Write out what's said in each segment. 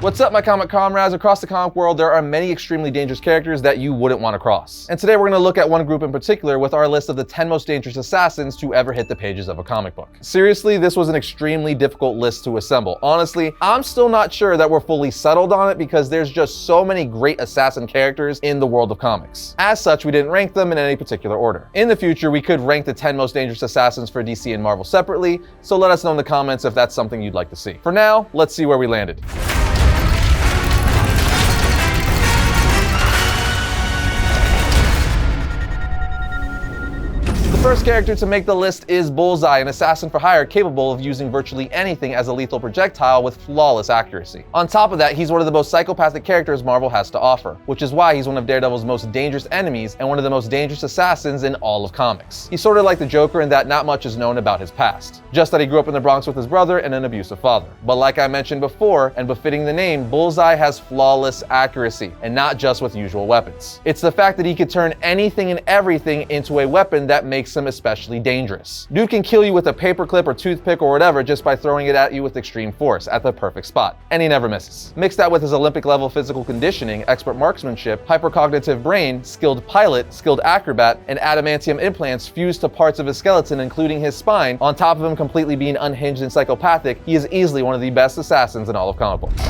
What's up, my comic comrades? Across the comic world, there are many extremely dangerous characters that you wouldn't want to cross. And today we're going to look at one group in particular with our list of the 10 most dangerous assassins to ever hit the pages of a comic book. Seriously, this was an extremely difficult list to assemble. Honestly, I'm still not sure that we're fully settled on it because there's just so many great assassin characters in the world of comics. As such, we didn't rank them in any particular order. In the future, we could rank the 10 most dangerous assassins for DC and Marvel separately, so let us know in the comments if that's something you'd like to see. For now, let's see where we landed. The first character to make the list is Bullseye, an assassin for hire capable of using virtually anything as a lethal projectile with flawless accuracy. On top of that, he's one of the most psychopathic characters Marvel has to offer, which is why he's one of Daredevil's most dangerous enemies and one of the most dangerous assassins in all of comics. He's sort of like the Joker in that not much is known about his past, just that he grew up in the Bronx with his brother and an abusive father. But like I mentioned before, and befitting the name, Bullseye has flawless accuracy, and not just with usual weapons. It's the fact that he could turn anything and everything into a weapon that makes him especially dangerous. Dude can kill you with a paperclip or toothpick or whatever just by throwing it at you with extreme force at the perfect spot, and he never misses. Mix that with his Olympic level physical conditioning, expert marksmanship, hypercognitive brain, skilled pilot, skilled acrobat, and adamantium implants fused to parts of his skeleton including his spine, on top of him completely being unhinged and psychopathic, he is easily one of the best assassins in all of comic books.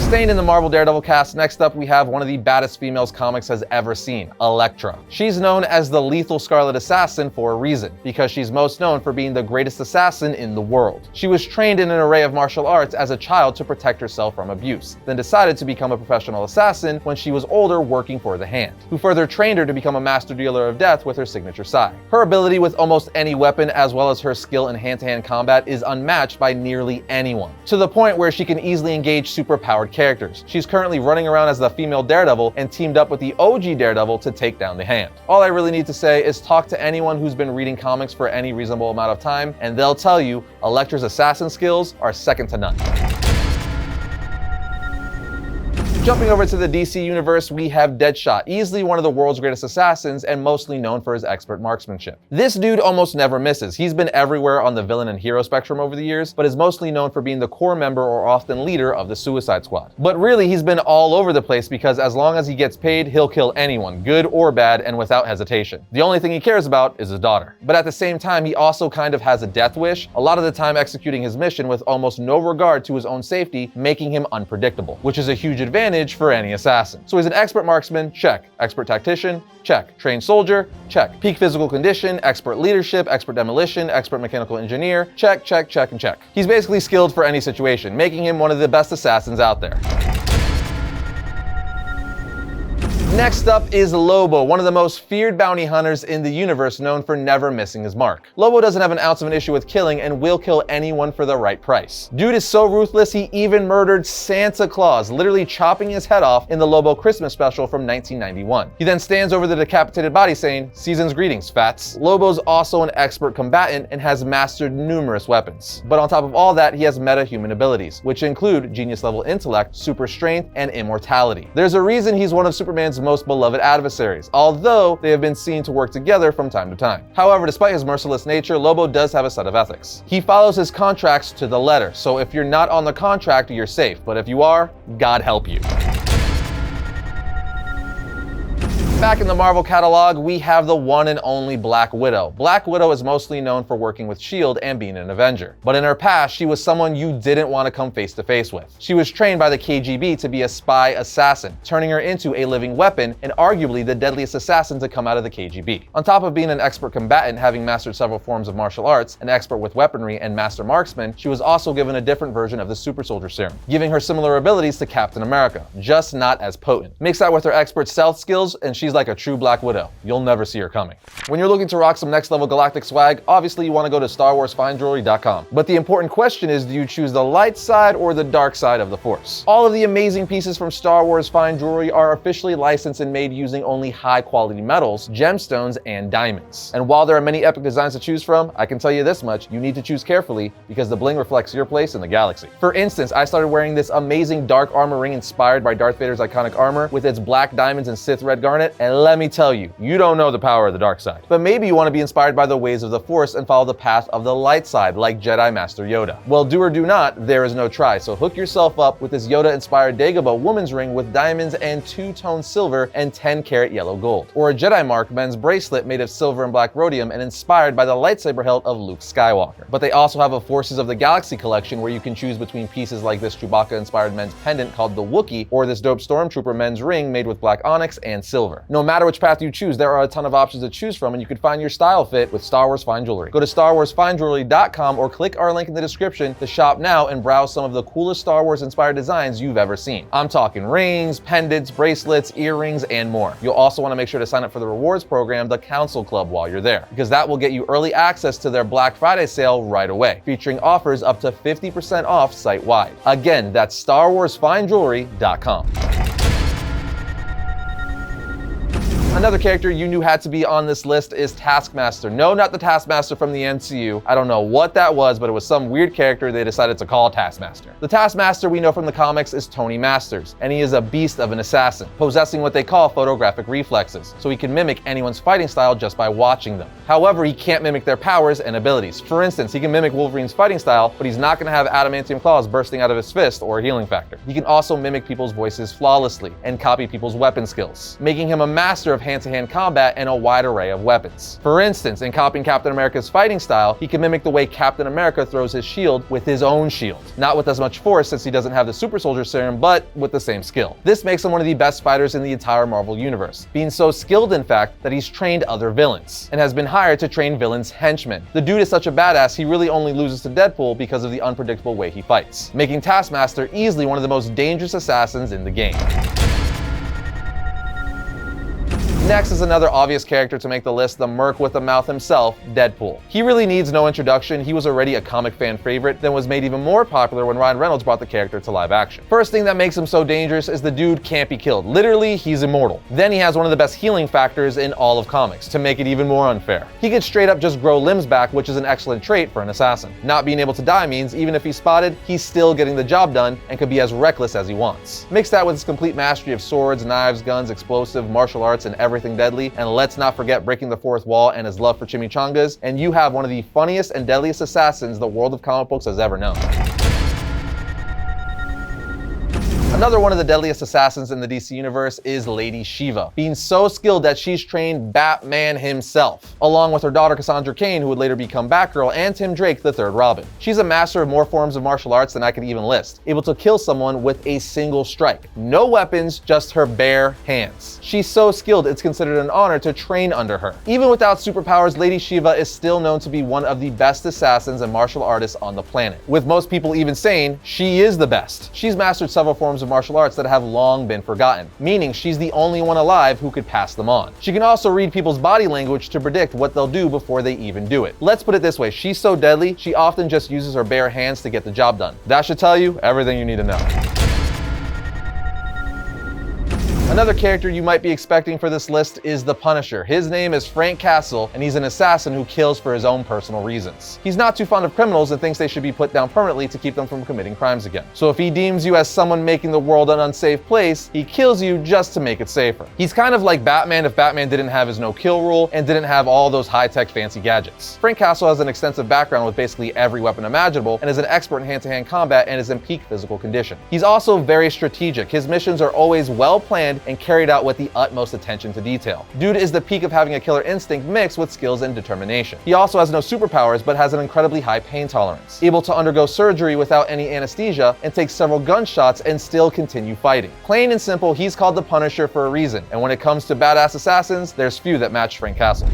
Staying in the Marvel Daredevil cast, next up we have one of the baddest females comics has ever seen, Elektra. She's known as the Lethal Scarlet Assassin for a reason, because she's most known for being the greatest assassin in the world. She was trained in an array of martial arts as a child to protect herself from abuse, then decided to become a professional assassin when she was older working for the Hand, who further trained her to become a master dealer of death with her signature sai. Her ability with almost any weapon as well as her skill in hand-to-hand combat is unmatched by nearly anyone, to the point where she can easily engage super-powered characters. She's currently running around as the female Daredevil and teamed up with the OG Daredevil to take down the Hand. All I really need to say is talk to anyone who's been reading comics for any reasonable amount of time, and they'll tell you Elektra's assassin skills are second to none. Jumping over to the DC universe, we have Deadshot, easily one of the world's greatest assassins and mostly known for his expert marksmanship. This dude almost never misses. He's been everywhere on the villain and hero spectrum over the years, but is mostly known for being the core member or often leader of the Suicide Squad. But really, he's been all over the place because as long as he gets paid, he'll kill anyone, good or bad, and without hesitation. The only thing he cares about is his daughter. But at the same time, he also kind of has a death wish, a lot of the time executing his mission with almost no regard to his own safety, making him unpredictable, which is a huge advantage for any assassin. So he's an expert marksman, check. Expert tactician, check. Trained soldier, check. Peak physical condition, expert leadership, expert demolition, expert mechanical engineer, check, check, check, and check. He's basically skilled for any situation, making him one of the best assassins out there. Next up is Lobo, one of the most feared bounty hunters in the universe, known for never missing his mark. Lobo doesn't have an ounce of an issue with killing and will kill anyone for the right price. Dude is so ruthless, he even murdered Santa Claus, literally chopping his head off in the Lobo Christmas special from 1991. He then stands over the decapitated body saying, "Season's greetings, fats." Lobo's also an expert combatant and has mastered numerous weapons. But on top of all that, he has meta-human abilities, which include genius-level intellect, super strength, and immortality. There's a reason he's one of Superman's most beloved adversaries, although they have been seen to work together from time to time. However, despite his merciless nature, Lobo does have a set of ethics. He follows his contracts to the letter, so if you're not on the contract, you're safe, but if you are, God help you. Back in the Marvel catalog, we have the one and only Black Widow. Black Widow is mostly known for working with S.H.I.E.L.D. and being an Avenger. But in her past, she was someone you didn't want to come face to face with. She was trained by the KGB to be a spy assassin, turning her into a living weapon and arguably the deadliest assassin to come out of the KGB. On top of being an expert combatant, having mastered several forms of martial arts, an expert with weaponry, and master marksman, she was also given a different version of the super soldier serum, giving her similar abilities to Captain America, just not as potent. Mix that with her expert stealth skills, and she's like a true Black Widow. You'll never see her coming. When you're looking to rock some next level galactic swag, obviously you want to go to StarWarsFineJewelry.com. But the important question is, do you choose the light side or the dark side of the Force? All of the amazing pieces from Star Wars Fine Jewelry are officially licensed and made using only high quality metals, gemstones, and diamonds. And while there are many epic designs to choose from, I can tell you this much, you need to choose carefully because the bling reflects your place in the galaxy. For instance, I started wearing this amazing dark armor ring inspired by Darth Vader's iconic armor with its black diamonds and Sith red garnet, And let me tell you, you don't know the power of the dark side. But maybe you want to be inspired by the ways of the Force and follow the path of the light side like Jedi Master Yoda. Well, do or do not, there is no try. So hook yourself up with this Yoda-inspired Dagobah woman's ring with diamonds and two-tone silver and 10-karat yellow gold. Or a Jedi Mark men's bracelet made of silver and black rhodium and inspired by the lightsaber hilt of Luke Skywalker. But they also have a Forces of the Galaxy collection where you can choose between pieces like this Chewbacca-inspired men's pendant called the Wookiee, or this dope Stormtrooper men's ring made with black onyx and silver. No matter which path you choose, there are a ton of options to choose from, and you can find your style fit with Star Wars Fine Jewelry. Go to StarWarsFineJewelry.com or click our link in the description to shop now and browse some of the coolest Star Wars-inspired designs you've ever seen. I'm talking rings, pendants, bracelets, earrings, and more. You'll also want to make sure to sign up for the rewards program, the Council Club, while you're there, because that will get you early access to their Black Friday sale right away, featuring offers up to 50% off site-wide. Again, that's StarWarsFineJewelry.com. Another character you knew had to be on this list is Taskmaster. No, not the Taskmaster from the MCU. I don't know what that was, but it was some weird character they decided to call Taskmaster. The Taskmaster we know from the comics is Tony Masters, and he is a beast of an assassin, possessing what they call photographic reflexes, so he can mimic anyone's fighting style just by watching them. However, he can't mimic their powers and abilities. For instance, he can mimic Wolverine's fighting style, but he's not going to have adamantium claws bursting out of his fist or healing factor. He can also mimic people's voices flawlessly and copy people's weapon skills, making him a master of hand-to-hand combat and a wide array of weapons. For instance, in copying Captain America's fighting style, he can mimic the way Captain America throws his shield with his own shield. Not with as much force since he doesn't have the super soldier serum, but with the same skill. This makes him one of the best fighters in the entire Marvel universe, being so skilled in fact that he's trained other villains and has been hired to train villains' henchmen. The dude is such a badass, he really only loses to Deadpool because of the unpredictable way he fights, making Taskmaster easily one of the most dangerous assassins in the game. Next is another obvious character to make the list, the merc with the mouth himself, Deadpool. He really needs no introduction. He was already a comic fan favorite, then was made even more popular when Ryan Reynolds brought the character to live action. First thing that makes him so dangerous is the dude can't be killed. Literally, he's immortal. Then he has one of the best healing factors in all of comics, to make it even more unfair. He could straight up just grow limbs back, which is an excellent trait for an assassin. Not being able to die means even if he's spotted, he's still getting the job done and could be as reckless as he wants. Mix that with his complete mastery of swords, knives, guns, explosive, martial arts, and everything deadly, and let's not forget breaking the fourth wall and his love for chimichangas, and you have one of the funniest and deadliest assassins the world of comic books has ever known. Another one of the deadliest assassins in the DC universe is Lady Shiva, being so skilled that she's trained Batman himself, along with her daughter Cassandra Cain, who would later become Batgirl, and Tim Drake, the third Robin. She's a master of more forms of martial arts than I could even list, able to kill someone with a single strike. No weapons, just her bare hands. She's so skilled it's considered an honor to train under her. Even without superpowers, Lady Shiva is still known to be one of the best assassins and martial artists on the planet, with most people even saying she is the best. She's mastered several forms of martial arts that have long been forgotten, meaning she's the only one alive who could pass them on. She can also read people's body language to predict what they'll do before they even do it. Let's put it this way, she's so deadly, she often just uses her bare hands to get the job done. That should tell you everything you need to know. Another character you might be expecting for this list is the Punisher. His name is Frank Castle, and he's an assassin who kills for his own personal reasons. He's not too fond of criminals and thinks they should be put down permanently to keep them from committing crimes again. So if he deems you as someone making the world an unsafe place, he kills you just to make it safer. He's kind of like Batman if Batman didn't have his no-kill rule and didn't have all those high-tech fancy gadgets. Frank Castle has an extensive background with basically every weapon imaginable and is an expert in hand-to-hand combat and is in peak physical condition. He's also very strategic. His missions are always well-planned and carried out with the utmost attention to detail. Dude is the peak of having a killer instinct mixed with skills and determination. He also has no superpowers but has an incredibly high pain tolerance, able to undergo surgery without any anesthesia and take several gunshots and still continue fighting. Plain and simple, he's called the Punisher for a reason, and when it comes to badass assassins, there's few that match Frank Castle.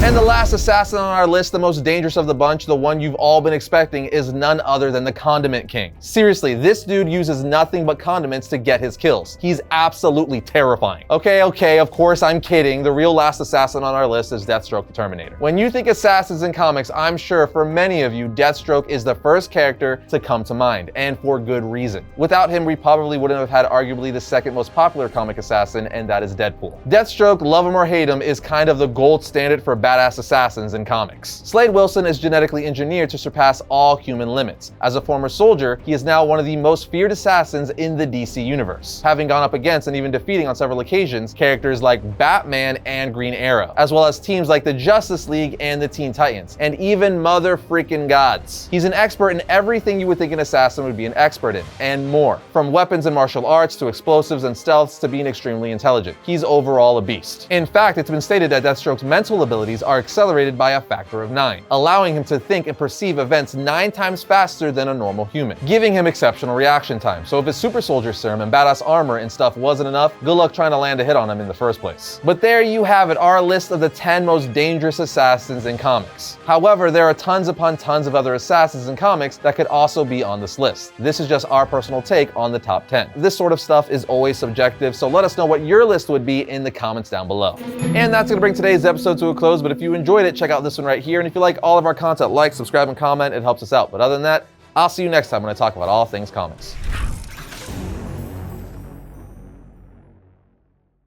And the last assassin on our list, the most dangerous of the bunch, the one you've all been expecting, is none other than the Condiment King. Seriously, this dude uses nothing but condiments to get his kills. He's absolutely terrifying. Okay, of course I'm kidding. The real last assassin on our list is Deathstroke the Terminator. When you think assassins in comics, I'm sure for many of you, Deathstroke is the first character to come to mind, and for good reason. Without him, we probably wouldn't have had arguably the second most popular comic assassin, and that is Deadpool. Deathstroke, love him or hate him, is kind of the gold standard for badass badass assassins in comics. Slade Wilson is genetically engineered to surpass all human limits. As a former soldier, he is now one of the most feared assassins in the DC universe, having gone up against and even defeating on several occasions characters like Batman and Green Arrow, as well as teams like the Justice League and the Teen Titans, and even mother freaking gods. He's an expert in everything you would think an assassin would be an expert in, and more. From weapons and martial arts to explosives and stealths to being extremely intelligent. He's overall a beast. In fact, it's been stated that Deathstroke's mental abilities are accelerated by a factor of 9, allowing him to think and perceive events 9 times faster than a normal human, giving him exceptional reaction time. So if his super soldier serum and badass armor and stuff wasn't enough, good luck trying to land a hit on him in the first place. But there you have it, our list of the 10 most dangerous assassins in comics. However, there are tons upon tons of other assassins in comics that could also be on this list. This is just our personal take on the top 10. This sort of stuff is always subjective, so let us know what your list would be in the comments down below. And that's gonna bring today's episode to a close, but if you enjoyed it, check out this one right here. And if you like all of our content, like, subscribe, and comment, it helps us out. But other than that, I'll see you next time when I talk about all things comics.